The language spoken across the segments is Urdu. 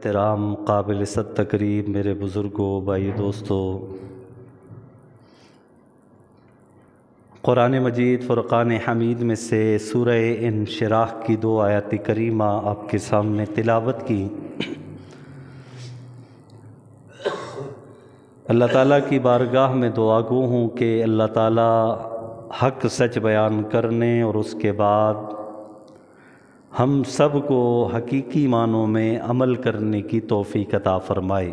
احترام قابل صد تقریب میرے بزرگوں، بھائی، دوستوں، قرآن مجید فرقان حمید میں سے سورہ انشراح کی 2 آیات کریمہ آپ کے سامنے تلاوت کی۔ اللہ تعالیٰ کی بارگاہ میں دعا گو ہوں کہ اللہ تعالیٰ حق سچ بیان کرنے اور اس کے بعد ہم سب کو حقیقی معنوں میں عمل کرنے کی توفیق عطا فرمائے۔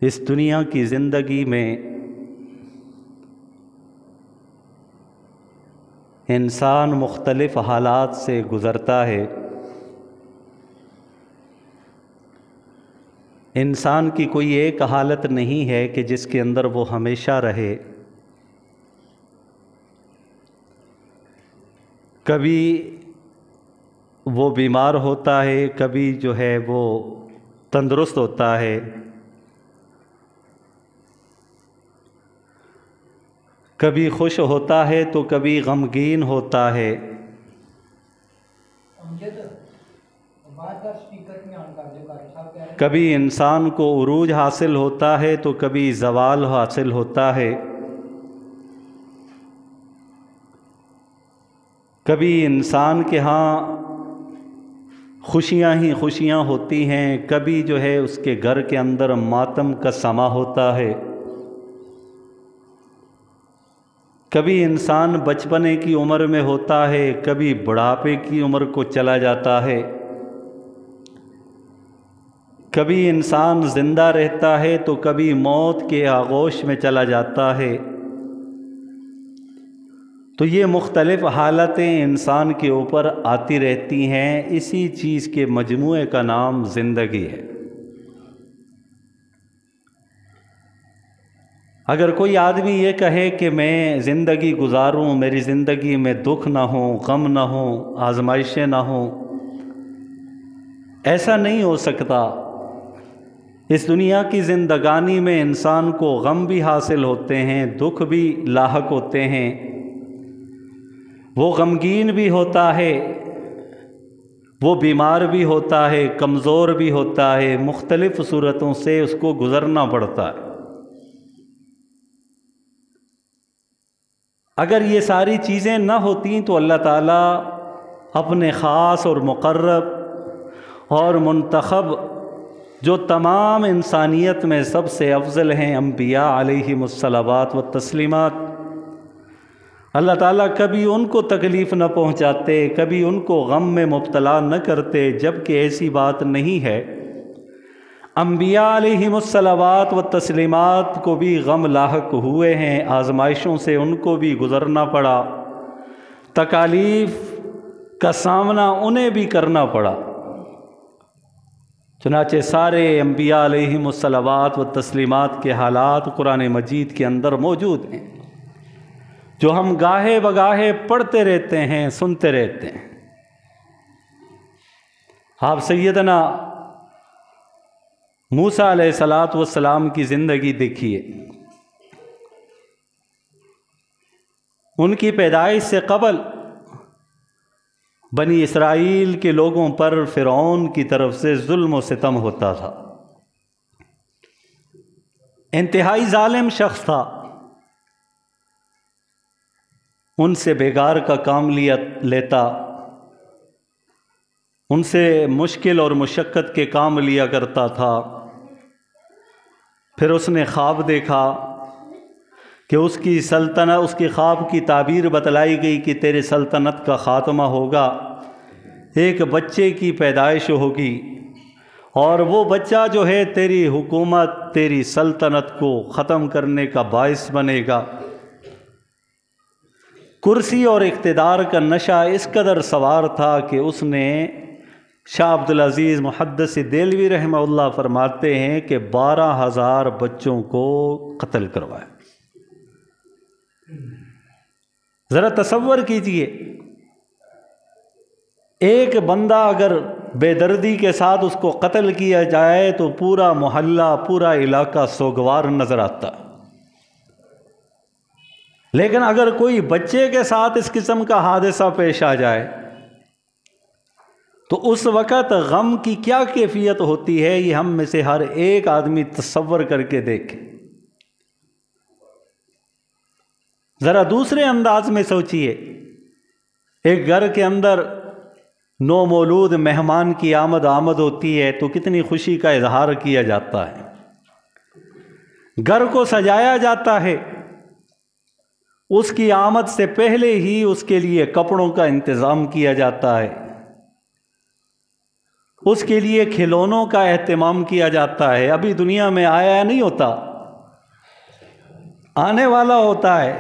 اس دنیا کی زندگی میں انسان مختلف حالات سے گزرتا ہے۔ انسان کی کوئی ایک حالت نہیں ہے کہ جس کے اندر وہ ہمیشہ رہے۔ کبھی وہ بیمار ہوتا ہے، کبھی جو ہے وہ تندرست ہوتا ہے، کبھی خوش ہوتا ہے تو کبھی غمگین ہوتا ہے۔ کبھی انسان کو عروج حاصل ہوتا ہے تو کبھی زوال حاصل ہوتا ہے۔ کبھی انسان کے ہاں خوشیاں ہی خوشیاں ہوتی ہیں، کبھی جو ہے اس کے گھر کے اندر ماتم کا سما ہوتا ہے۔ کبھی انسان بچپنے کی عمر میں ہوتا ہے، کبھی بڑھاپے کی عمر کو چلا جاتا ہے۔ کبھی انسان زندہ رہتا ہے تو کبھی موت کے آغوش میں چلا جاتا ہے۔ تو یہ مختلف حالتیں انسان کے اوپر آتی رہتی ہیں، اسی چیز کے مجموعے کا نام زندگی ہے۔ اگر کوئی آدمی یہ کہے کہ میں زندگی گزاروں، میری زندگی میں دکھ نہ ہو، غم نہ ہو، آزمائشیں نہ ہوں، ایسا نہیں ہو سکتا۔ اس دنیا کی زندگانی میں انسان کو غم بھی حاصل ہوتے ہیں، دکھ بھی لاحق ہوتے ہیں، وہ غمگین بھی ہوتا ہے، وہ بیمار بھی ہوتا ہے، کمزور بھی ہوتا ہے، مختلف صورتوں سے اس کو گزرنا پڑتا ہے۔ اگر یہ ساری چیزیں نہ ہوتیں تو اللہ تعالیٰ اپنے خاص اور مقرب اور منتخب جو تمام انسانیت میں سب سے افضل ہیں، انبیاء علیہم الصلوات والتسلیمات، اللہ تعالیٰ کبھی ان کو تکلیف نہ پہنچاتے، کبھی ان کو غم میں مبتلا نہ کرتے، جبکہ ایسی بات نہیں ہے۔ انبیاء علیہم الصلوات والتسلیمات کو بھی غم لاحق ہوئے ہیں، آزمائشوں سے ان کو بھی گزرنا پڑا، تکالیف کا سامنا انہیں بھی کرنا پڑا۔ چنانچہ سارے انبیاء علیہم الصلوات والتسلیمات کے حالات قرآن مجید کے اندر موجود ہیں، جو ہم گاہے بگاہے پڑھتے رہتے ہیں، سنتے رہتے ہیں۔ آپ سیدنا موسیٰ علیہ السلام کی زندگی دیکھیے۔ ان کی پیدائش سے قبل بنی اسرائیل کے لوگوں پر فرعون کی طرف سے ظلم و ستم ہوتا تھا۔ انتہائی ظالم شخص تھا، ان سے بیگار کا کام لیتا، ان سے مشکل اور مشقت کے کام لیا کرتا تھا۔ پھر اس نے خواب دیکھا کہ اس کی سلطنت، اس کے خواب کی تعبیر بتلائی گئی کہ تیرے سلطنت کا خاتمہ ہوگا، ایک بچے کی پیدائش ہوگی، اور وہ بچہ جو ہے تیری حکومت، تیری سلطنت کو ختم کرنے کا باعث بنے گا۔ کرسی اور اقتدار کا نشہ اس قدر سوار تھا کہ اس نے، شاہ عبدالعزیز محدث دہلوی رحمہ اللہ فرماتے ہیں کہ 12,000 بچوں کو قتل کروایا۔ ذرا تصور کیجئے، ایک بندہ اگر بے دردی کے ساتھ اس کو قتل کیا جائے تو پورا محلہ، پورا علاقہ سوگوار نظر آتا ہے، لیکن اگر کوئی بچے کے ساتھ اس قسم کا حادثہ پیش آ جائے تو اس وقت غم کی کیا کیفیت ہوتی ہے، یہ ہم میں سے ہر ایک آدمی تصور کر کے دیکھے۔ ذرا دوسرے انداز میں سوچئے، ایک گھر کے اندر نو مولود مہمان کی آمد ہوتی ہے تو کتنی خوشی کا اظہار کیا جاتا ہے، گھر کو سجایا جاتا ہے، اس کی آمد سے پہلے ہی اس کے لیے کپڑوں کا انتظام کیا جاتا ہے، اس کے لیے کھلونوں کا اہتمام کیا جاتا ہے۔ ابھی دنیا میں آیا نہیں ہوتا، آنے والا ہوتا ہے،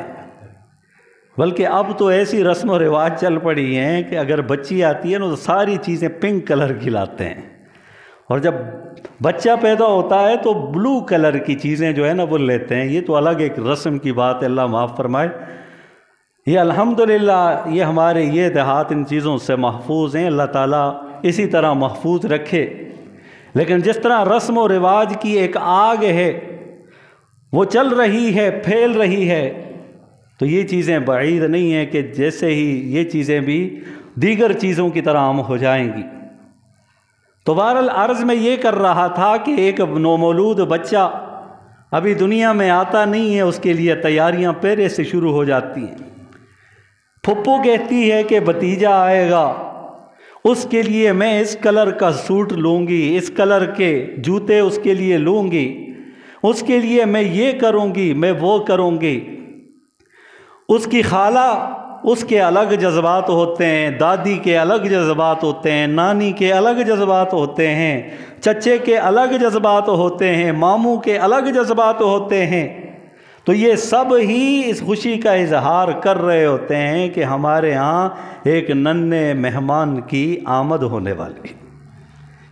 بلکہ اب تو ایسی رسم و رواج چل پڑی ہیں کہ اگر بچی آتی ہے نا تو ساری چیزیں پنک کلر کی لاتے ہیں، اور جب بچہ پیدا ہوتا ہے تو بلو کلر کی چیزیں جو ہے نا وہ لیتے ہیں۔ یہ تو الگ ایک رسم کی بات ہے، اللہ معاف فرمائے۔ یہ الحمدللہ یہ ہمارے یہ دیہات ان چیزوں سے محفوظ ہیں، اللہ تعالیٰ اسی طرح محفوظ رکھے۔ لیکن جس طرح رسم و رواج کی ایک آگ ہے وہ چل رہی ہے، پھیل رہی ہے، تو یہ چیزیں بعید نہیں ہیں کہ جیسے ہی یہ چیزیں بھی دیگر چیزوں کی طرح عام ہو جائیں گی۔ تو بہرحال عرض میں یہ کر رہا تھا کہ ایک نومولود بچہ ابھی دنیا میں آتا نہیں ہے، اس کے لیے تیاریاں پہلے سے شروع ہو جاتی ہیں۔ پھپھو کہتی ہے کہ بھتیجا آئے گا، اس کے لیے میں اس کلر کا سوٹ لوں گی، اس کلر کے جوتے اس کے لیے لوں گی، اس کے لیے میں یہ کروں گی، میں وہ کروں گی۔ اس کی خالہ، اس کے الگ جذبات ہوتے ہیں، دادی کے الگ جذبات ہوتے ہیں، نانی کے الگ جذبات ہوتے ہیں، چچے کے الگ جذبات ہوتے ہیں، ماموں کے الگ جذبات ہوتے ہیں۔ تو یہ سب ہی اس خوشی کا اظہار کر رہے ہوتے ہیں کہ ہمارے ہاں ایک ننھے مہمان کی آمد ہونے والی،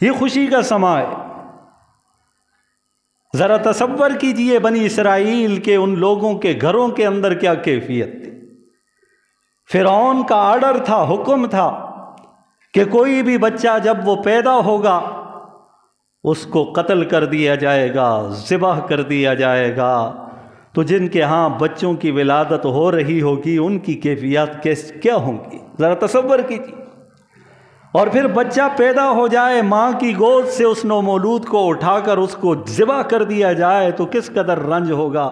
یہ خوشی کا سماں ہے۔ ذرا تصور کیجئے بنی اسرائیل کے ان لوگوں کے گھروں کے اندر کیا کیفیت تھی۔ فرعون کا آرڈر تھا، حکم تھا کہ کوئی بھی بچہ جب وہ پیدا ہوگا اس کو قتل کر دیا جائے گا، ذبح کر دیا جائے گا۔ تو جن کے ہاں بچوں کی ولادت ہو رہی ہوگی ان کی کیفیات کیا ہوں گی، ذرا تصور کیجیے۔ اور پھر بچہ پیدا ہو جائے، ماں کی گود سے اس نومولود کو اٹھا کر اس کو ذبح کر دیا جائے تو کس قدر رنج ہوگا،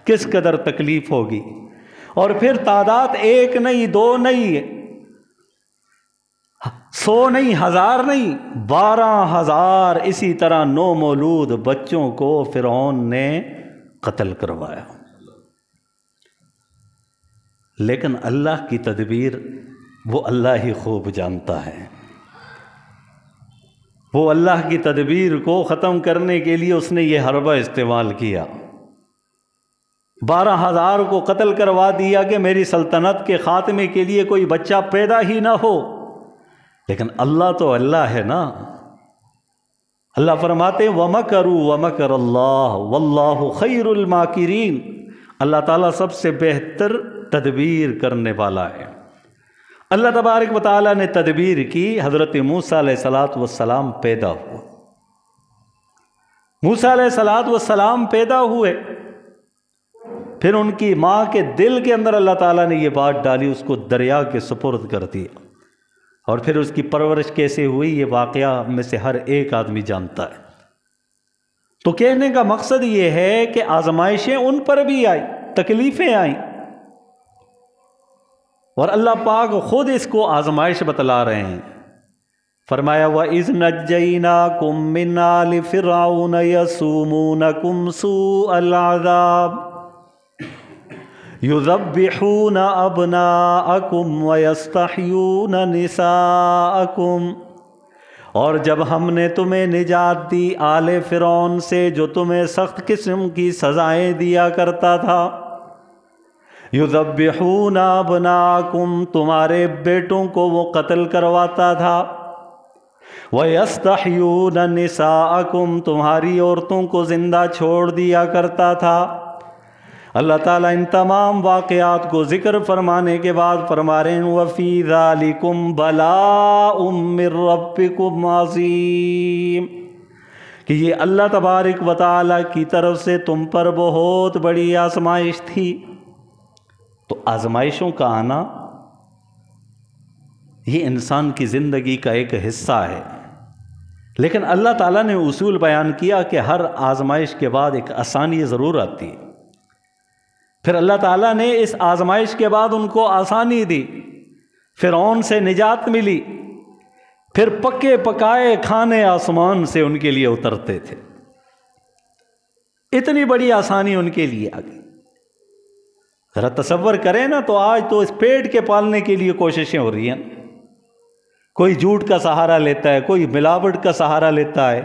کس قدر تکلیف ہوگی۔ اور پھر تعداد ایک نہیں، دو نہیں، 100 نہیں، 1000 نہیں، 12,000 اسی طرح نومولود بچوں کو فرعون نے قتل کروایا۔ لیکن اللہ کی تدبیر وہ اللہ ہی خوب جانتا ہے۔ وہ اللہ کی تدبیر کو ختم کرنے کے لیے اس نے یہ حربہ استعمال کیا، 12,000 کو قتل کروا دیا کہ میری سلطنت کے خاتمے کے لیے کوئی بچہ پیدا ہی نہ ہو۔ لیکن اللہ تو اللہ ہے نا، اللہ فرماتے ہیں وَمَكَرُوا وَمَكَرَ اللَّهُ وَاللَّهُ خَيْرُ الْمَاكِرِينَ، اللہ تعالیٰ سب سے بہتر تدبیر کرنے والا ہے۔ اللہ تبارک و تعالیٰ نے تدبیر کی، حضرت موسیٰ علیہ السلام پیدا ہوئے۔ موسیٰ علیہ السلام پیدا ہوئے، پھر ان کی ماں کے دل کے اندر اللہ تعالیٰ نے یہ بات ڈالی، اس کو دریا کے سپرد کر دیا، اور پھر اس کی پرورش کیسے ہوئی یہ واقعہ میں سے ہر ایک آدمی جانتا ہے۔ تو کہنے کا مقصد یہ ہے کہ آزمائشیں ان پر بھی آئی، تکلیفیں آئیں، اور اللہ پاک خود اس کو آزمائش بتلا رہے ہیں۔ فرمایا وَإِذْ نَجَّيْنَاكُمْ مِنْ آلِ فِرْعَوْنَ يَسُومُونَكُمْ سُوءَ الْعَذَابِ يُذَبِّحُونَ أَبْنَاءَكُمْ وَيَسْتَحْيُونَ نِسَاءَكُمْ، اور جب ہم نے تمہیں نجات دی آل فرعون سے جو تمہیں سخت قسم کی سزائیں دیا کرتا تھا، یذبحون ابناکم، تمہارے بیٹوں کو وہ قتل کرواتا تھا، ویستحیون نساءکم، تمہاری عورتوں کو زندہ چھوڑ دیا کرتا تھا۔ اللہ تعالیٰ ان تمام واقعات کو ذکر فرمانے کے بعد فرما رہے ہیں وَفِي ذَلِكُمْ بَلَاءٌ مِّن رَبِّكُمْ عَظِيمٌ، کہ یہ اللہ تبارک و تعالیٰ کی طرف سے تم پر بہت بڑی آزمائش تھی۔ تو آزمائشوں کا آنا یہ انسان کی زندگی کا ایک حصہ ہے، لیکن اللہ تعالیٰ نے اصول بیان کیا کہ ہر آزمائش کے بعد ایک آسانی ضرور آتی ہے۔ پھر اللہ تعالیٰ نے اس آزمائش کے بعد ان کو آسانی دی، فرعون سے نجات ملی، پھر پکے پکائے کھانے آسمان سے ان کے لیے اترتے تھے۔ اتنی بڑی آسانی ان کے لیے آ گئی۔ ذرا تصور کریں نا، تو آج تو اس پیٹ کے پالنے کے لیے کوششیں ہو رہی ہیں، کوئی جھوٹ کا سہارا لیتا ہے، کوئی ملاوٹ کا سہارا لیتا ہے،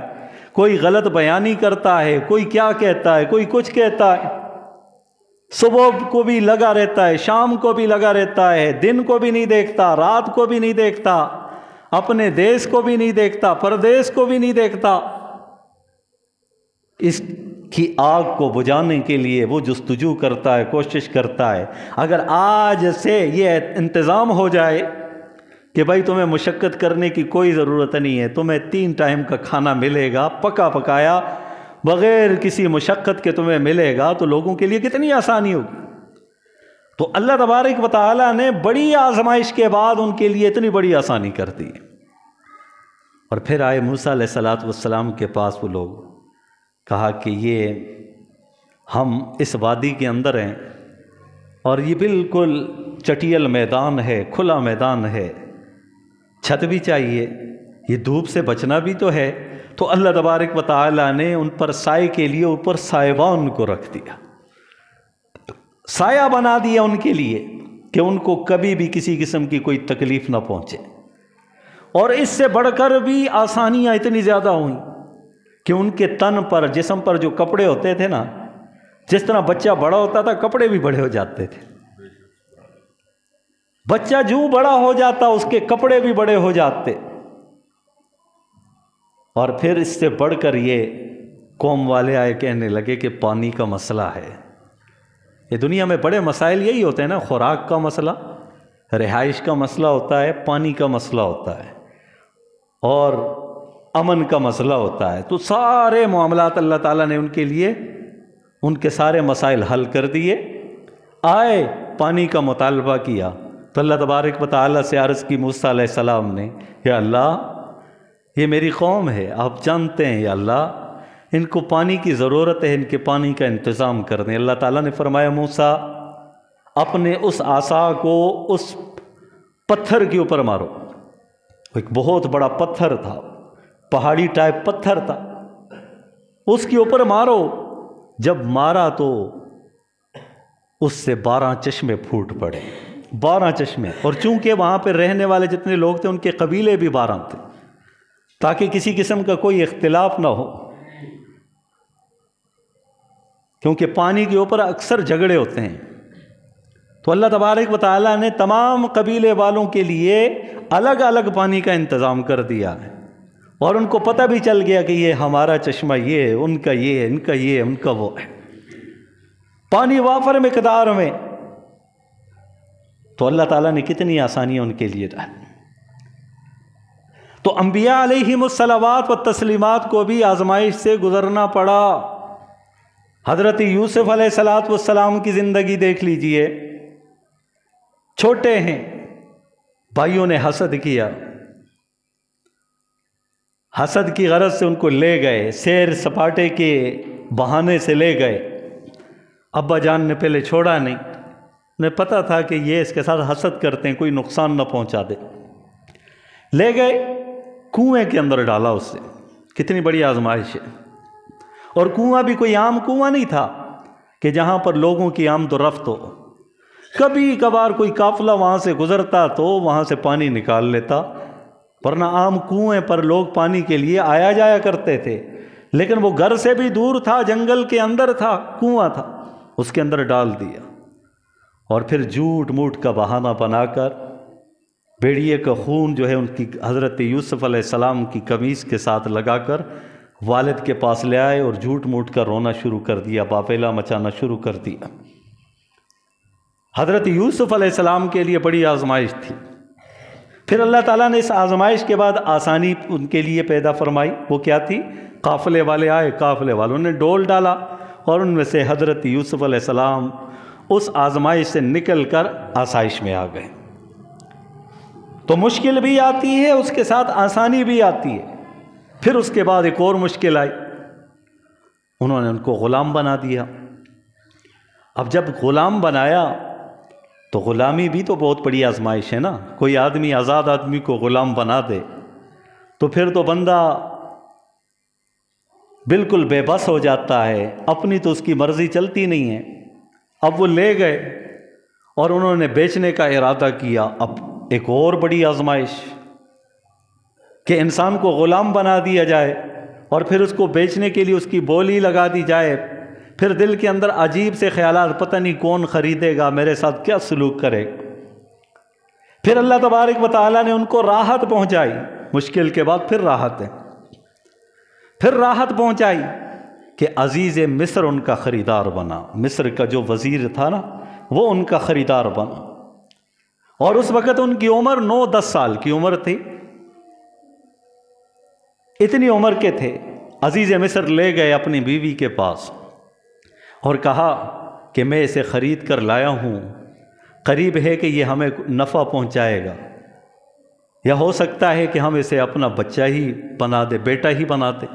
کوئی غلط بیانی کرتا ہے، کوئی کیا کہتا ہے، کوئی کچھ کہتا ہے، صبح کو بھی لگا رہتا ہے، شام کو بھی لگا رہتا ہے، دن کو بھی نہیں دیکھتا، رات کو بھی نہیں دیکھتا، اپنے دیش کو بھی نہیں دیکھتا، پردیس کو بھی نہیں دیکھتا۔ اس کی آگ کو بجھانے کے لیے وہ جستجو کرتا ہے، کوشش کرتا ہے۔ اگر آج سے یہ انتظام ہو جائے کہ بھائی تمہیں مشقت کرنے کی کوئی ضرورت نہیں ہے، تمہیں 3 ٹائم کا کھانا ملے گا، پکا پکایا، بغیر کسی مشقت کے تمہیں ملے گا، تو لوگوں کے لیے کتنی آسانی ہوگی۔ تو اللہ تبارک و تعالیٰ نے بڑی آزمائش کے بعد ان کے لیے اتنی بڑی آسانی کر دی۔ اور پھر آئے موسیٰ علیہ السلام کے پاس وہ لوگ، کہا کہ یہ ہم اس وادی کے اندر ہیں اور یہ بالکل چٹیل میدان ہے، کھلا میدان ہے، چھت بھی چاہیے، یہ دھوپ سے بچنا بھی تو ہے۔ تو اللہ تبارک و تعالیٰ نے ان پر سائے کے لیے اوپر سائبان کو رکھ دیا، سایہ بنا دیا ان کے لیے کہ ان کو کبھی بھی کسی قسم کی کوئی تکلیف نہ پہنچے۔ اور اس سے بڑھ کر بھی آسانیاں اتنی زیادہ ہوئیں کہ ان کے تن پر، جسم پر جو کپڑے ہوتے تھے نا، جس طرح بچہ بڑا ہوتا تھا کپڑے بھی بڑے ہو جاتے تھے، بچہ جو بڑا ہو جاتا اس کے کپڑے بھی بڑے ہو جاتے۔ اور پھر اس سے بڑھ کر یہ قوم والے آئے کہنے لگے کہ پانی کا مسئلہ ہے۔ یہ دنیا میں بڑے مسائل یہی ہوتے ہیں نا، خوراک کا مسئلہ، رہائش کا مسئلہ ہوتا ہے، پانی کا مسئلہ ہوتا ہے، اور امن کا مسئلہ ہوتا ہے۔ تو سارے معاملات اللہ تعالیٰ نے ان کے لیے ان کے سارے مسائل حل کر دیے۔ آئے پانی کا مطالبہ کیا تو اللہ تبارک و تعالیٰ سے عرض کی موسیٰ علیہ السلام نے، یا اللہ یہ میری قوم ہے، آپ جانتے ہیں یا اللہ ان کو پانی کی ضرورت ہے، ان کے پانی کا انتظام کر دیں۔ اللہ تعالیٰ نے فرمایا موسیٰ اپنے اس عصا کو اس پتھر کے اوپر مارو۔ ایک بہت بڑا پتھر تھا، پہاڑی ٹائپ پتھر تھا، اس کے اوپر مارو۔ جب مارا تو اس سے 12 چشمے پھوٹ پڑے، 12 چشمے۔ اور چونکہ وہاں پہ رہنے والے جتنے لوگ تھے ان کے قبیلے بھی 12 تھے، تاکہ کسی قسم کا کوئی اختلاف نہ ہو، کیونکہ پانی کے اوپر اکثر جھگڑے ہوتے ہیں۔ تو اللہ تبارک و تعالیٰ نے تمام قبیلے والوں کے لیے الگ الگ پانی کا انتظام کر دیا ہے، اور ان کو پتہ بھی چل گیا کہ یہ ہمارا چشمہ یہ، ان کا یہ، ان کا یہ، ان کا وہ ہے، پانی وافر مقدار میں۔ تو اللہ تعالیٰ نے کتنی آسانیاں ان کے لیے ڈالی۔ تو انبیاء علیہم الصلوات و تسلیمات کو بھی آزمائش سے گزرنا پڑا۔ حضرت یوسف علیہ السلام کی زندگی دیکھ لیجئے، چھوٹے ہیں، بھائیوں نے حسد کیا، حسد کی غرض سے ان کو لے گئے، سیر سپاٹے کے بہانے سے لے گئے۔ ابا جان نے پہلے چھوڑا نہیں، انہیں پتہ تھا کہ یہ اس کے ساتھ حسد کرتے ہیں، کوئی نقصان نہ پہنچا دے۔ لے گئے، کنویں کے اندر ڈالا اس سے۔ کتنی بڑی آزمائش ہے۔ اور کنواں بھی کوئی عام کنواں نہیں تھا کہ جہاں پر لوگوں کی آمد و رفت ہو، کبھی کبھار کوئی قافلہ وہاں سے گزرتا تو وہاں سے پانی نکال لیتا، ورنہ عام کنویں پر لوگ پانی کے لیے آیا جایا کرتے تھے۔ لیکن وہ گھر سے بھی دور تھا، جنگل کے اندر تھا، کنواں تھا، اس کے اندر ڈال دیا۔ اور پھر جھوٹ موٹ کا بہانہ بنا کر بھیڑیے کا خون جو ہے ان کی حضرت یوسف علیہ السلام کی قمیص کے ساتھ لگا کر والد کے پاس لے آئے، اور جھوٹ موٹ کر رونا شروع کر دیا، باپیلا مچانا شروع کر دیا۔ حضرت یوسف علیہ السلام کے لیے بڑی آزمائش تھی۔ پھر اللہ تعالیٰ نے اس آزمائش کے بعد آسانی ان کے لیے پیدا فرمائی۔ وہ کیا تھی؟ قافلے والے آئے، قافلے والوں نے ڈول ڈالا، اور ان میں سے حضرت یوسف علیہ السلام اس آزمائش سے نکل کر آسائش میں آ گئے۔ تو مشکل بھی آتی ہے، اس کے ساتھ آسانی بھی آتی ہے۔ پھر اس کے بعد ایک اور مشکل آئی، انہوں نے ان کو غلام بنا دیا۔ اب جب غلام بنایا تو غلامی بھی تو بہت بڑی آزمائش ہے نا۔ کوئی آدمی آزاد آدمی کو غلام بنا دے تو پھر تو بندہ بالکل بے بس ہو جاتا ہے، اپنی تو اس کی مرضی چلتی نہیں ہے۔ اب وہ لے گئے اور انہوں نے بیچنے کا ارادہ کیا۔ اب ایک اور بڑی آزمائش کہ انسان کو غلام بنا دیا جائے اور پھر اس کو بیچنے کے لیے اس کی بولی لگا دی جائے۔ پھر دل کے اندر عجیب سے خیالات، پتہ نہیں کون خریدے گا، میرے ساتھ کیا سلوک کرے۔ پھر اللہ تبارک و تعالیٰ نے ان کو راحت پہنچائی، مشکل کے بعد پھر راحت ہے، پھر راحت پہنچائی کہ عزیز مصر ان کا خریدار بنا۔ مصر کا جو وزیر تھا نا، وہ ان کا خریدار بنا، اور اس وقت ان کی عمر 9-10 سال کی عمر تھی۔ اتنی عمر کے تھے، عزیز مصر لے گئے اپنی بیوی کے پاس اور کہا کہ میں اسے خرید کر لایا ہوں، قریب ہے کہ یہ ہمیں نفع پہنچائے گا، یا ہو سکتا ہے کہ ہم اسے اپنا بچہ ہی بنا دے، بیٹا ہی بنا دے۔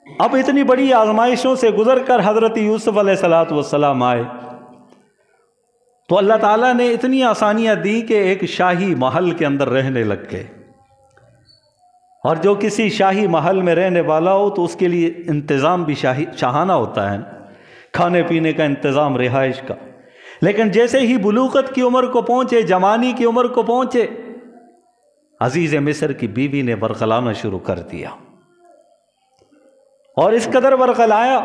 اب اتنی بڑی آزمائشوں سے گزر کر حضرت یوسف علیہ السلام آئے تو اللہ تعالیٰ نے اتنی آسانیاں دی کہ ایک شاہی محل کے اندر رہنے لگ گئے۔ اور جو کسی شاہی محل میں رہنے والا ہو تو اس کے لیے انتظام بھی شاہانہ ہوتا ہے، کھانے پینے کا انتظام، رہائش کا۔ لیکن جیسے ہی بلوغت کی عمر کو پہنچے، جوانی کی عمر کو پہنچے، عزیز مصر کی بیوی نے ورغلانا شروع کر دیا، اور اس قدر ورغلایا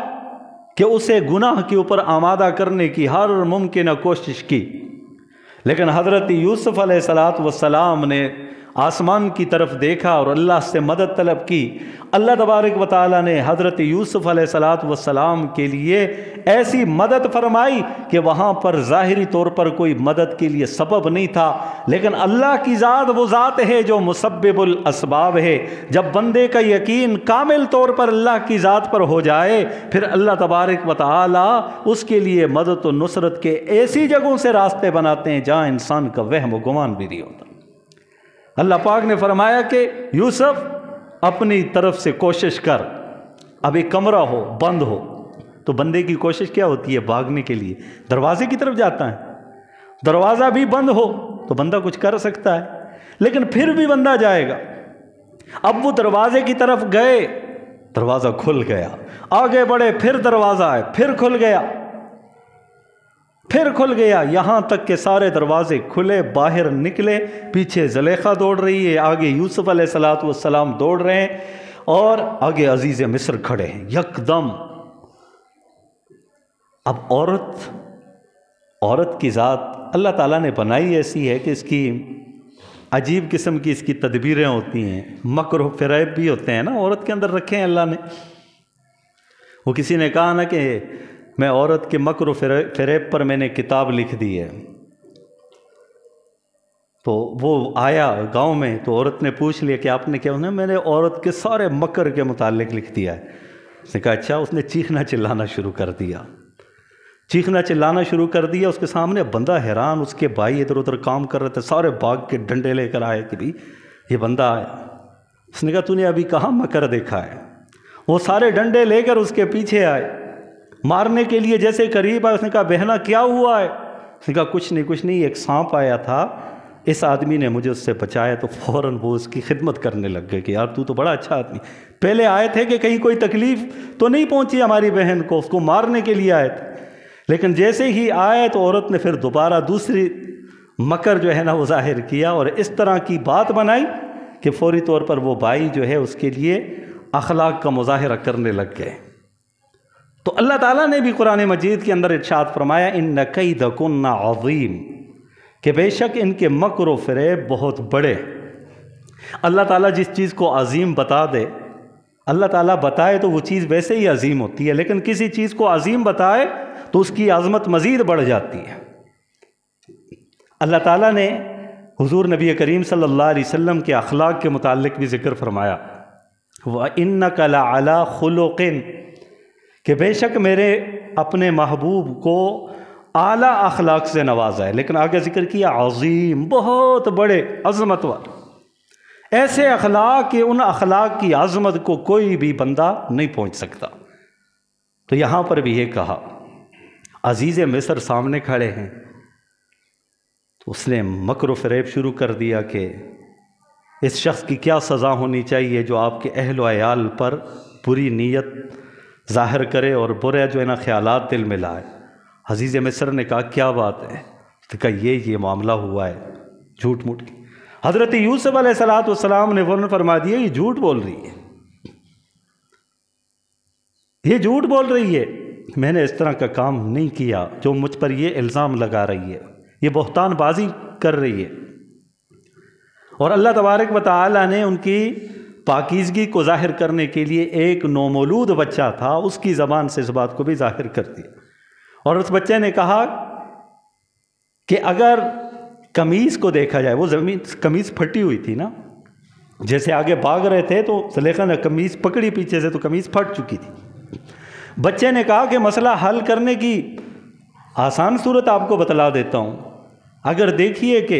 کہ اسے گناہ کے اوپر آمادہ کرنے کی ہر ممکنہ کوشش کی۔ لیکن حضرت یوسف علیہ السلام نے آسمان کی طرف دیکھا اور اللہ سے مدد طلب کی۔ اللہ تبارک و تعالیٰ نے حضرت یوسف علیہ السلام کے لیے ایسی مدد فرمائی کہ وہاں پر ظاہری طور پر کوئی مدد کے لیے سبب نہیں تھا، لیکن اللہ کی ذات وہ ذات ہے جو مسبب الاسباب ہے۔ جب بندے کا یقین کامل طور پر اللہ کی ذات پر ہو جائے، پھر اللہ تبارک و تعالیٰ اس کے لیے مدد و نصرت کے ایسی جگہوں سے راستے بناتے ہیں جہاں انسان کا وہم و گمان بھی نہیں ہوتا۔ اللہ پاک نے فرمایا کہ یوسف اپنی طرف سے کوشش کر، اب ایک کمرہ ہو، بند ہو، تو بندے کی کوشش کیا ہوتی ہے؟ بھاگنے کے لیے دروازے کی طرف جاتا ہے۔ دروازہ بھی بند ہو تو بندہ کچھ کر سکتا ہے، لیکن پھر بھی بندہ جائے گا۔ اب وہ دروازے کی طرف گئے، دروازہ کھل گیا، آگے بڑھے، پھر دروازہ آئے، پھر کھل گیا، پھر کھل گیا، یہاں تک کہ سارے دروازے کھلے، باہر نکلے۔ پیچھے زلیخا دوڑ رہی ہے، آگے یوسف علیہ السلام دوڑ رہے ہیں، اور آگے عزیز مصر کھڑے ہیں۔ یکدم اب عورت کی ذات اللہ تعالیٰ نے بنائی ایسی ہے کہ اس کی عجیب قسم کی اس کی تدبیریں ہوتی ہیں، مکر و فریب بھی ہوتے ہیں نا، عورت کے اندر رکھے ہیں اللہ نے۔ وہ کسی نے کہا نا کہ میں عورت کے مکر و فریب پر میں نے کتاب لکھ دی ہے، تو وہ آیا گاؤں میں تو عورت نے پوچھ لیا کہ آپ نے کیا؟ میں نے عورت کے سارے مکر کے متعلق لکھ دیا ہے۔ اس نے کہا اچھا۔ اس نے چیخنا چلانا شروع کر دیا، چیخنا چلانا شروع کر دیا۔ اس کے سامنے بندہ حیران، اس کے بھائی ادھر ادھر کام کر رہے تھے، سارے بھاگ کے ڈنڈے لے کر آئے کہ بھی یہ بندہ آیا۔ اس نے کہا تو نے ابھی کہاں مکر دیکھا ہے؟ وہ سارے ڈنڈے لے کر اس کے پیچھے آئے، مارنے کے لیے جیسے قریب آئے۔ اس نے کہا بہنا کیا ہوا ہے؟ اس نے کہا کچھ نہیں، ایک سانپ آیا تھا، اس آدمی نے مجھے اس سے بچایا۔ تو فوراً وہ اس کی خدمت کرنے لگ گئے کہ یار تو بڑا اچھا آدمی، پہلے آئے تھے کہ کہیں کوئی تکلیف تو نہیں پہنچی ہماری بہن کو، اس کو مارنے کے لیے آئے تھے، لیکن جیسے ہی آئے تو عورت نے پھر دوبارہ دوسری مکر جو ہے نا وہ ظاہر کیا، اور اس طرح کی بات بنائی کہ فوری طور پر وہ بھائی جو ہے اس کے لیے اخلاق کا مظاہرہ کرنے لگ گئے۔ تو اللہ تعالیٰ نے بھی قرآن مجید کے اندر ارشاد فرمایا ان کیدکن عظیم، کہ بے شک ان کے مکر و فریب بہت بڑے۔ اللہ تعالیٰ جس چیز کو عظیم بتا دے، اللہ تعالیٰ بتائے تو وہ چیز ویسے ہی عظیم ہوتی ہے، لیکن کسی چیز کو عظیم بتائے تو اس کی عظمت مزید بڑھ جاتی ہے۔ اللہ تعالیٰ نے حضور نبی کریم صلی اللہ علیہ وسلم کے اخلاق کے متعلق بھی ذکر فرمایا، وَإِنَّكَ لَعَلَىٰ خُلُقٍ، کہ بے شک میرے اپنے محبوب کو اعلیٰ اخلاق سے نوازا ہے، لیکن آگے ذکر کیا عظیم، بہت بڑے عظمت والے، ایسے اخلاق کہ ان اخلاق کی عظمت کو کوئی بھی بندہ نہیں پہنچ سکتا۔ تو یہاں پر بھی یہ کہا، عزیز مصر سامنے کھڑے ہیں، تو اس نے مکر و فریب شروع کر دیا کہ اس شخص کی کیا سزا ہونی چاہیے جو آپ کے اہل و عیال پر بری نیت ظاہر کرے اور برے جو ہے نا خیالات دل میں لائے۔ عزیز مصر نے کہا کیا بات ہے؟ تو کہا یہ معاملہ ہوا ہے، جھوٹ موٹ کی۔ حضرت یوسف علیہ السلام نے فوراً فرما دیا یہ جھوٹ بول رہی ہے، یہ جھوٹ بول رہی ہے، میں نے اس طرح کا کام نہیں کیا جو مجھ پر یہ الزام لگا رہی ہے، یہ بہتان بازی کر رہی ہے۔ اور اللہ تبارک و تعالی نے ان کی پاکیزگی کو ظاہر کرنے کے لیے ایک نومولود بچہ تھا، اس کی زبان سے اس بات کو بھی ظاہر کر دیا۔ اور اس بچے نے کہا کہ اگر قمیص کو دیکھا جائے، وہ قمیص پھٹی ہوئی تھی نا، جیسے آگے بھاگ رہے تھے تو زلیخا نے قمیص پکڑی پیچھے سے تو قمیص پھٹ چکی تھی۔ بچے نے کہا کہ مسئلہ حل کرنے کی آسان صورت آپ کو بتلا دیتا ہوں، اگر دیکھیے کہ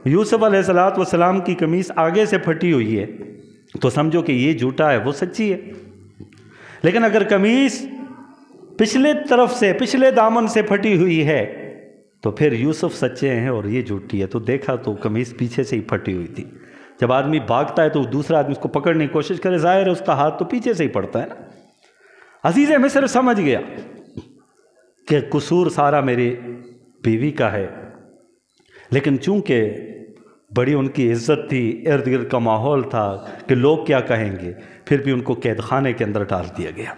یوسف علیہ السلام کی قمیص آگے سے پھٹی ہوئی ہے تو سمجھو کہ یہ جھوٹا ہے، وہ سچی ہے، لیکن اگر قمیص پچھلے طرف سے، پچھلے دامن سے پھٹی ہوئی ہے تو پھر یوسف سچے ہیں اور یہ جھوٹی ہے۔ تو دیکھا تو قمیص پیچھے سے ہی پھٹی ہوئی تھی۔ جب آدمی بھاگتا ہے تو دوسرا آدمی اس کو پکڑنے کی کوشش کرے، ظاہر ہے اس کا ہاتھ تو پیچھے سے ہی پڑتا ہے نا۔ عزیز مصر سمجھ گیا کہ قصور سارا میری بیوی کا ہے، لیکن چونکہ بڑی ان کی عزت تھی، ارد گرد کا ماحول تھا کہ لوگ کیا کہیں گے، پھر بھی ان کو قید خانے کے اندر ڈال دیا گیا۔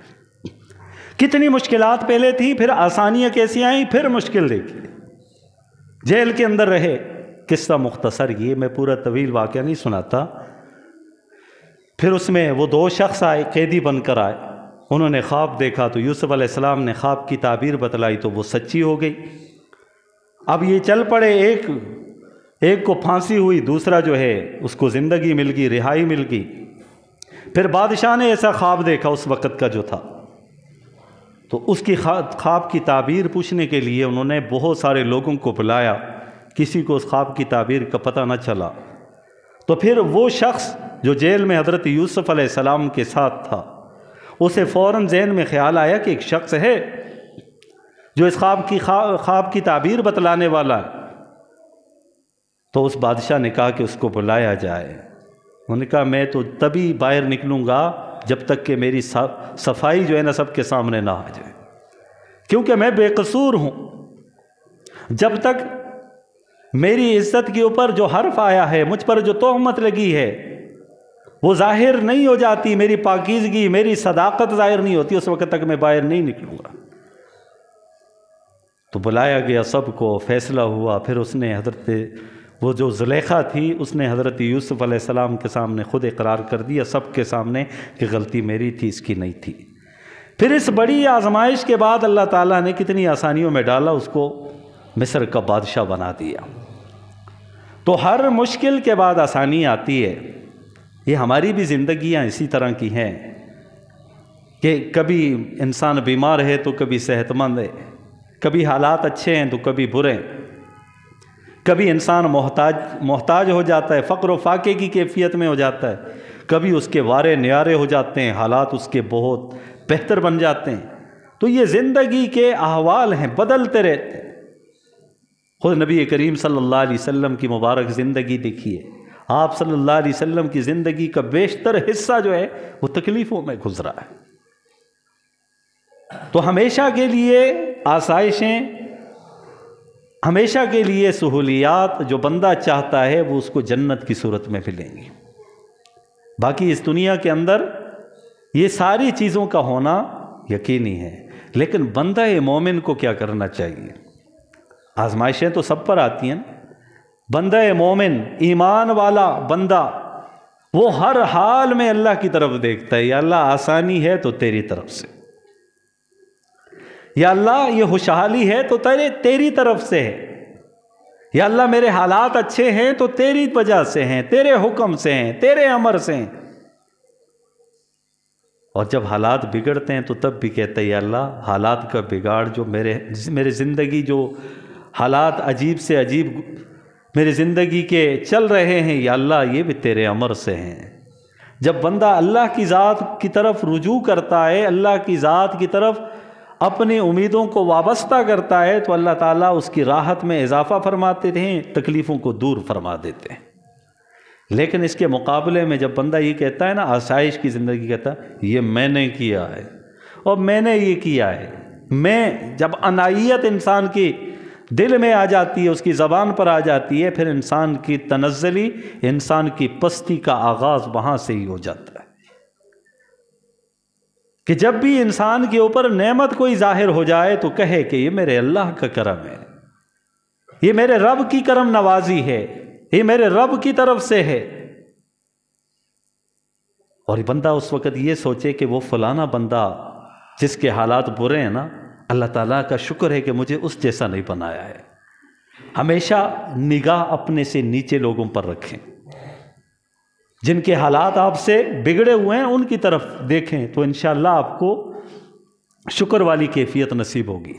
کتنی مشکلات پہلے تھی، پھر آسانیاں کیسی آئیں، پھر مشکل دیکھی، جیل کے اندر رہے۔ قصہ مختصر یہ، میں پورا طویل واقعہ نہیں سناتا۔ پھر اس میں وہ دو شخص آئے، قیدی بن کر آئے، انہوں نے خواب دیکھا تو یوسف علیہ السلام نے خواب کی تعبیر بتلائی تو وہ سچی ہو گئی۔ اب یہ چل پڑے، ایک کو پھانسی ہوئی، دوسرا جو ہے اس کو زندگی مل گئی، رہائی مل گئی۔ پھر بادشاہ نے ایسا خواب دیکھا اس وقت کا جو تھا، تو اس کی خواب کی تعبیر پوچھنے کے لیے انہوں نے بہت سارے لوگوں کو بلایا، کسی کو اس خواب کی تعبیر کا پتہ نہ چلا۔ تو پھر وہ شخص جو جیل میں حضرت یوسف علیہ السلام کے ساتھ تھا، اسے فوراً ذہن میں خیال آیا کہ ایک شخص ہے جو اس خواب کی تعبیر بتلانے والا ہے۔ تو اس بادشاہ نے کہا کہ اس کو بلایا جائے۔ انہوں نے کہا میں تو تبھی باہر نکلوں گا جب تک کہ میری صفائی جو ہے نا سب کے سامنے نہ آ جائے، کیونکہ میں بے قصور ہوں۔ جب تک میری عزت کے اوپر جو حرف آیا ہے، مجھ پر جو تہمت لگی ہے، وہ ظاہر نہیں ہو جاتی، میری پاکیزگی، میری صداقت ظاہر نہیں ہوتی، اس وقت تک میں باہر نہیں نکلوں گا۔ تو بلایا گیا سب کو، فیصلہ ہوا۔ پھر اس نے وہ جو زلیخا تھی، اس نے حضرت یوسف علیہ السلام کے سامنے خود اقرار کر دیا سب کے سامنے کہ غلطی میری تھی، اس کی نہیں تھی۔ پھر اس بڑی آزمائش کے بعد اللہ تعالیٰ نے کتنی آسانیوں میں ڈالا، اس کو مصر کا بادشاہ بنا دیا۔ تو ہر مشکل کے بعد آسانی آتی ہے۔ یہ ہماری بھی زندگیاں اسی طرح کی ہیں کہ کبھی انسان بیمار ہے تو کبھی صحت مند ہے، کبھی حالات اچھے ہیں تو کبھی برے، کبھی انسان محتاج ہو جاتا ہے، فقر و فاقے کی کیفیت میں ہو جاتا ہے، کبھی اس کے وارے نیارے ہو جاتے ہیں، حالات اس کے بہت بہتر بن جاتے ہیں۔ تو یہ زندگی کے احوال ہیں، بدلتے رہتے ہیں۔ خود نبی کریم صلی اللہ علیہ وسلم کی مبارک زندگی دیکھیے، آپ صلی اللہ علیہ وسلم کی زندگی کا بیشتر حصہ جو ہے وہ تکلیفوں میں گزرا ہے۔ تو ہمیشہ کے لیے آسائشیں، ہمیشہ کے لیے سہولیات جو بندہ چاہتا ہے وہ اس کو جنت کی صورت میں ملیں گی۔ باقی اس دنیا کے اندر یہ ساری چیزوں کا ہونا یقینی ہے، لیکن بندہ مومن کو کیا کرنا چاہیے؟ آزمائشیں تو سب پر آتی ہیں، بندہ مومن، ایمان والا بندہ، وہ ہر حال میں اللہ کی طرف دیکھتا ہے، یا اللہ آسانی ہے تو تیری طرف سے، یا اللہ یہ خوشحالی ہے تو تیری طرف سے ہے، یا اللہ میرے حالات اچھے ہیں تو تیری وجہ سے ہیں، تیرے حکم سے ہیں، تیرے امر سے ہیں۔ اور جب حالات بگڑتے ہیں تو تب بھی کہتا ہے یا اللہ حالات کا بگاڑ جو میرے زندگی جو حالات عجیب سے عجیب میری زندگی کے چل رہے ہیں یا اللہ یہ بھی تیرے امر سے ہیں۔ جب بندہ اللہ کی ذات کی طرف رجوع کرتا ہے، اللہ کی ذات کی طرف اپنی امیدوں کو وابستہ کرتا ہے تو اللہ تعالیٰ اس کی راحت میں اضافہ فرماتے ہیں، تکلیفوں کو دور فرما دیتے ہیں۔ لیکن اس کے مقابلے میں جب بندہ یہ کہتا ہے نا آسائش کی زندگی، کہتا ہے یہ میں نے کیا ہے اور میں نے یہ کیا ہے، جب انائیت انسان کی دل میں آ جاتی ہے، اس کی زبان پر آ جاتی ہے، پھر انسان کی تنزلی، انسان کی پستی کا آغاز وہاں سے ہی ہو جاتا ہے کہ جب بھی انسان کے اوپر نعمت کوئی ظاہر ہو جائے تو کہے کہ یہ میرے اللہ کا کرم ہے، یہ میرے رب کی کرم نوازی ہے، یہ میرے رب کی طرف سے ہے۔ اور بندہ اس وقت یہ سوچے کہ وہ فلانا بندہ جس کے حالات برے ہیں نا، اللہ تعالیٰ کا شکر ہے کہ مجھے اس جیسا نہیں بنایا ہے۔ ہمیشہ نگاہ اپنے سے نیچے لوگوں پر رکھیں، جن کے حالات آپ سے بگڑے ہوئے ہیں ان کی طرف دیکھیں تو انشاءاللہ آپ کو شکر والی کیفیت نصیب ہوگی۔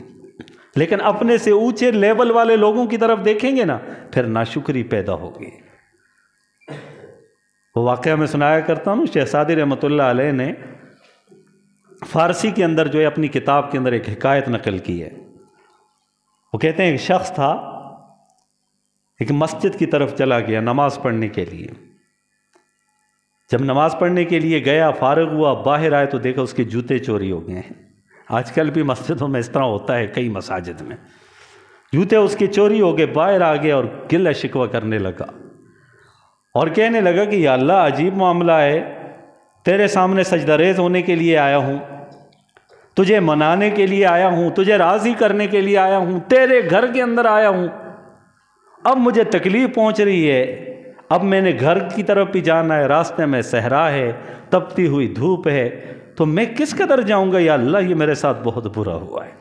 لیکن اپنے سے اونچے لیول والے لوگوں کی طرف دیکھیں گے نا، پھر ناشکری پیدا ہوگی۔ وہ واقعہ میں سنایا کرتا ہوں، شیخ سعدی رحمۃ اللہ علیہ نے فارسی کے اندر جو ہے اپنی کتاب کے اندر ایک حکایت نقل کی ہے۔ وہ کہتے ہیں ایک شخص تھا، ایک مسجد کی طرف چلا گیا نماز پڑھنے کے لیے۔ جب نماز پڑھنے کے لیے گیا، فارغ ہوا، باہر آئے تو دیکھا اس کے جوتے چوری ہو گئے ہیں۔ آج کل بھی مسجدوں میں اس طرح ہوتا ہے، کئی مساجد میں جوتے اس کے چوری ہو گئے۔ باہر آ گیا اور گلہ شکوہ کرنے لگا اور کہنے لگا کہ یا اللہ عجیب معاملہ ہے، تیرے سامنے سجدہ ریز ہونے کے لیے آیا ہوں، تجھے منانے کے لیے آیا ہوں، تجھے راضی کرنے کے لیے آیا ہوں، تیرے گھر کے اندر آیا ہوں، اب مجھے تکلیف پہنچ رہی ہے، اب میں نے گھر کی طرف بھی جانا ہے، راستے میں صحرا ہے، تپتی ہوئی دھوپ ہے، تو میں کس قدر جاؤں گا، یا اللہ یہ میرے ساتھ بہت برا ہوا ہے۔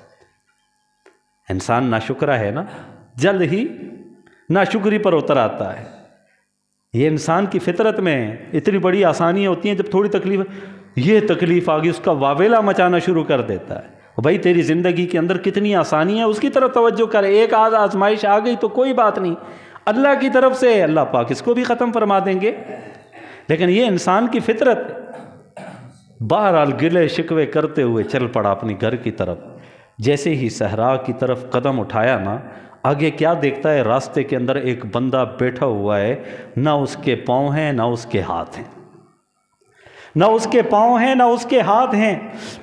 انسان ناشکرا ہے نا، جلد ہی ناشکری پر اتر آتا ہے۔ یہ انسان کی فطرت میں اتنی بڑی آسانیاں ہوتی ہیں، جب تھوڑی تکلیف، یہ تکلیف آ گئی، اس کا واویلا مچانا شروع کر دیتا ہے۔ بھائی تیری زندگی کے اندر کتنی آسانیاں ہیں، اس کی طرف توجہ کر۔ ایک آدھ آزمائش آ گئی تو کوئی بات نہیں، اللہ کی طرف سے اللہ پاک اس کو بھی ختم فرما دیں گے۔ لیکن یہ انسان کی فطرت، بہرحال گلے شکوے کرتے ہوئے چل پڑا اپنی گھر کی طرف۔ جیسے ہی صحرا کی طرف قدم اٹھایا نا، آگے کیا دیکھتا ہے، راستے کے اندر ایک بندہ بیٹھا ہوا ہے، نہ اس کے پاؤں ہیں نہ اس کے ہاتھ ہیں، نہ اس کے پاؤں ہیں نہ اس کے ہاتھ ہیں،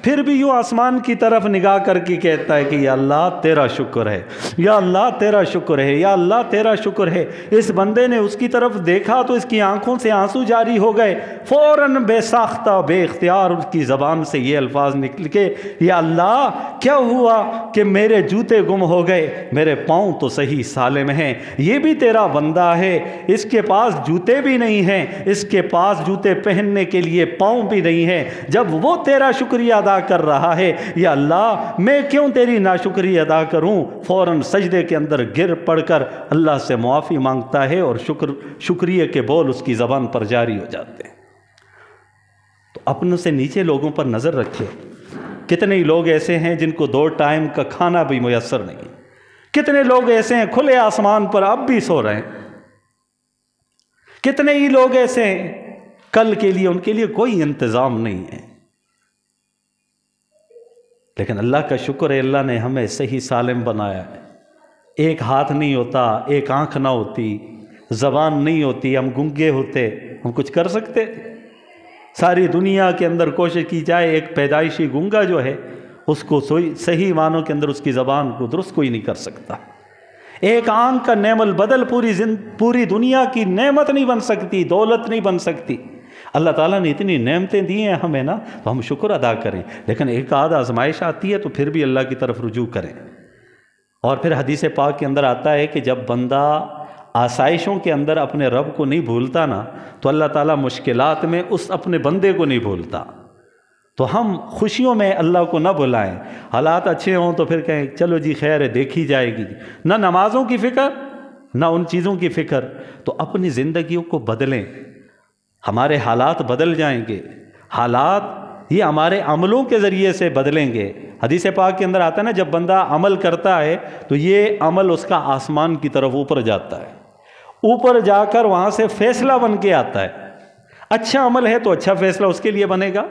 پھر بھی یوں آسمان کی طرف نگاہ کر کے کہتا ہے کہ یا اللہ تیرا شکر ہے، یا اللہ تیرا شکر ہے، یا اللہ تیرا شکر ہے۔ اس بندے نے اس کی طرف دیکھا تو اس کی آنکھوں سے آنسو جاری ہو گئے، فوراً بے ساختہ بے اختیار اس کی زبان سے یہ الفاظ نکل کے، یا اللہ کیا ہوا کہ میرے جوتے گم ہو گئے، میرے پاؤں تو صحیح سالم ہیں، یہ بھی تیرا بندہ ہے، اس کے پاس جوتے بھی نہیں ہیں، اس کے پاس جوتے پہننے کے لیے پاؤں بھی نہیں ہے، جب وہ تیرا شکریہ ادا کر رہا ہے، یا اللہ میں کیوں تیری ناشکری ادا کروں؟ فوراً سجدے کے اندر گر پڑ کر اللہ سے معافی مانگتا ہے اور شکریہ کے بول اس کی زبان پر جاری ہو جاتے ہیں۔ تو اپنوں سے نیچے لوگوں پر نظر رکھے۔ کتنے ہی لوگ ایسے ہیں جن کو 2 ٹائم کا کھانا بھی میسر نہیں، کتنے لوگ ایسے ہیں کھلے آسمان پر اب بھی سو رہے ہیں، کتنے ہی لوگ ایسے ہیں کل کے لیے ان کے لیے کوئی انتظام نہیں ہے۔ لیکن اللہ کا شکر ہے، اللہ نے ہمیں صحیح سالم بنایا ہے۔ ایک ہاتھ نہیں ہوتا، ایک آنکھ نہ ہوتی، زبان نہیں ہوتی، ہم گنگے ہوتے، ہم کچھ کر سکتے؟ ساری دنیا کے اندر کوشش کی جائے، ایک پیدائشی گنگا جو ہے اس کو صحیح معنوں کے اندر اس کی زبان کو درست کوئی نہیں کر سکتا۔ ایک آنکھ کا نعم البدل پوری دنیا کی نعمت نہیں بن سکتی، دولت نہیں بن سکتی۔ اللہ تعالیٰ نے اتنی نعمتیں دی ہیں ہمیں نا، تو ہم شکر ادا کریں۔ لیکن ایک آدھ آزمائش آتی ہے تو پھر بھی اللہ کی طرف رجوع کریں۔ اور پھر حدیث پاک کے اندر آتا ہے کہ جب بندہ آسائشوں کے اندر اپنے رب کو نہیں بھولتا نا، تو اللہ تعالیٰ مشکلات میں اس اپنے بندے کو نہیں بھولتا۔ تو ہم خوشیوں میں اللہ کو نہ بھلائیں، حالات اچھے ہوں تو پھر کہیں چلو جی خیر ہے دیکھی جائے گی، نہ نمازوں کی فکر نہ ان چیزوں کی فکر۔ تو اپنی زندگیوں کو بدلیں، ہمارے حالات بدل جائیں گے۔ حالات یہ ہمارے عملوں کے ذریعے سے بدلیں گے۔ حدیث پاک کے اندر آتا ہے نا، جب بندہ عمل کرتا ہے تو یہ عمل اس کا آسمان کی طرف اوپر جاتا ہے، اوپر جا کر وہاں سے فیصلہ بن کے آتا ہے۔ اچھا عمل ہے تو اچھا فیصلہ اس کے لیے بنے گا۔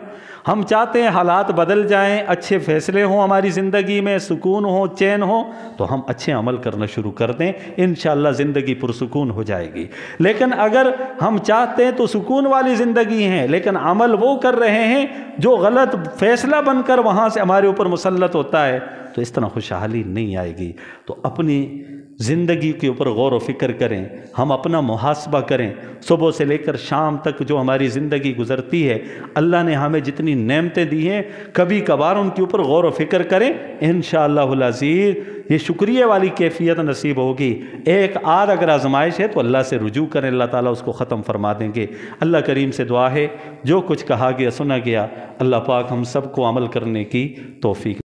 ہم چاہتے ہیں حالات بدل جائیں، اچھے فیصلے ہوں ہماری زندگی میں، سکون ہو، چین ہو، تو ہم اچھے عمل کرنا شروع کر دیں، انشاءاللہ زندگی پرسکون ہو جائے گی۔ لیکن اگر ہم چاہتے ہیں تو سکون والی زندگی ہیں، لیکن عمل وہ کر رہے ہیں جو غلط فیصلہ بن کر وہاں سے ہمارے اوپر مسلط ہوتا ہے، تو اس طرح خوشحالی نہیں آئے گی۔ تو اپنی زندگی کے اوپر غور و فکر کریں، ہم اپنا محاسبہ کریں۔ صبح سے لے کر شام تک جو ہماری زندگی گزرتی ہے، اللہ نے ہمیں جتنی نعمتیں دی ہیں، کبھی کبھار ان کے اوپر غور و فکر کریں، انشاءاللہ العزیز یہ شکریہ والی کیفیت نصیب ہوگی۔ ایک آدھ اگر آزمائش ہے تو اللہ سے رجوع کریں، اللہ تعالیٰ اس کو ختم فرما دیں گے۔ اللہ کریم سے دعا ہے جو کچھ کہا گیا سنا گیا، اللہ پاک ہم سب کو عمل کرنے کی توفیق